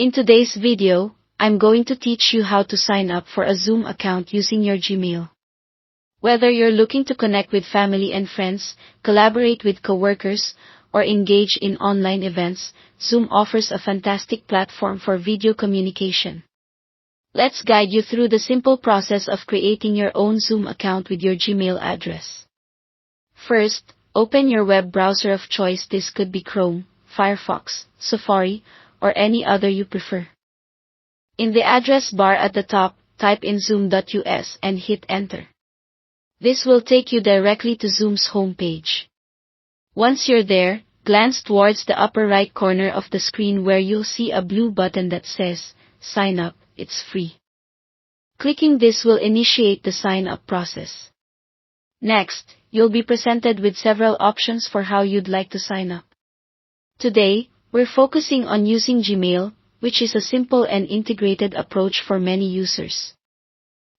In today's video, I'm going to teach you how to sign up for a Zoom account using your Gmail. Whether you're looking to connect with family and friends, collaborate with coworkers, or engage in online events, Zoom offers a fantastic platform for video communication. Let's guide you through the simple process of creating your own Zoom account with your Gmail address. First, open your web browser of choice. This could be Chrome, Firefox, Safari, or any other you prefer. In the address bar at the top, type in zoom.us and hit enter. This will take you directly to Zoom's homepage. Once you're there, glance towards the upper right corner of the screen where you'll see a blue button that says, Sign Up. It's free. Clicking this will initiate the sign-up process. Next, you'll be presented with several options for how you'd like to sign up. Today, we're focusing on using Gmail, which is a simple and integrated approach for many users.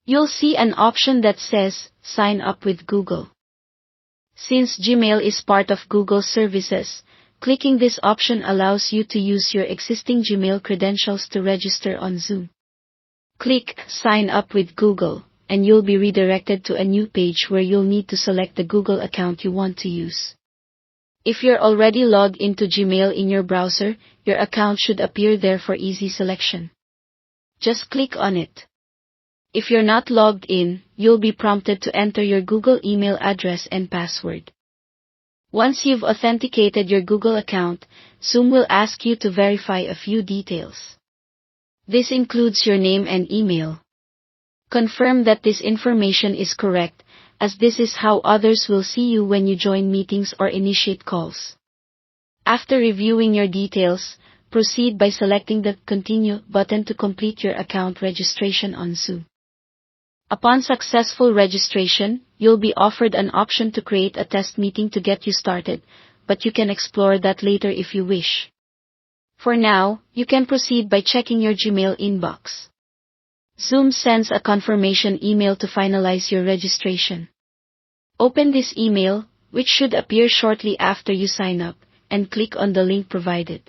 You'll see an option that says, Sign up with Google. Since Gmail is part of Google's services, clicking this option allows you to use your existing Gmail credentials to register on Zoom. Click Sign up with Google, and you'll be redirected to a new page where you'll need to select the Google account you want to use. If you're already logged into Gmail in your browser, your account should appear there for easy selection. Just click on it. If you're not logged in, you'll be prompted to enter your Google email address and password. Once you've authenticated your Google account, Zoom will ask you to verify a few details. This includes your name and email. Confirm that this information is correct, as this is how others will see you when you join meetings or initiate calls. After reviewing your details, proceed by selecting the Continue button to complete your account registration on Zoom. Upon successful registration, you'll be offered an option to create a test meeting to get you started, but you can explore that later if you wish. For now, you can proceed by checking your Gmail inbox. Zoom sends a confirmation email to finalize your registration. Open this email, which should appear shortly after you sign up, and click on the link provided.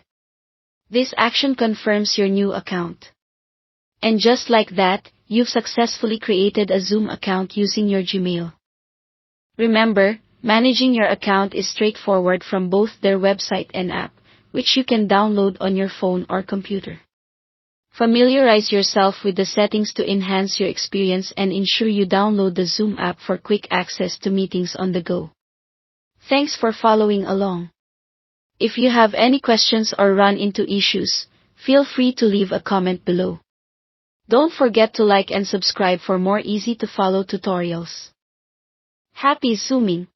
This action confirms your new account. And just like that, you've successfully created a Zoom account using your Gmail. Remember, managing your account is straightforward from both their website and app, which you can download on your phone or computer. Familiarize yourself with the settings to enhance your experience and ensure you download the Zoom app for quick access to meetings on the go. Thanks for following along. If you have any questions or run into issues, feel free to leave a comment below. Don't forget to like and subscribe for more easy-to-follow tutorials. Happy Zooming!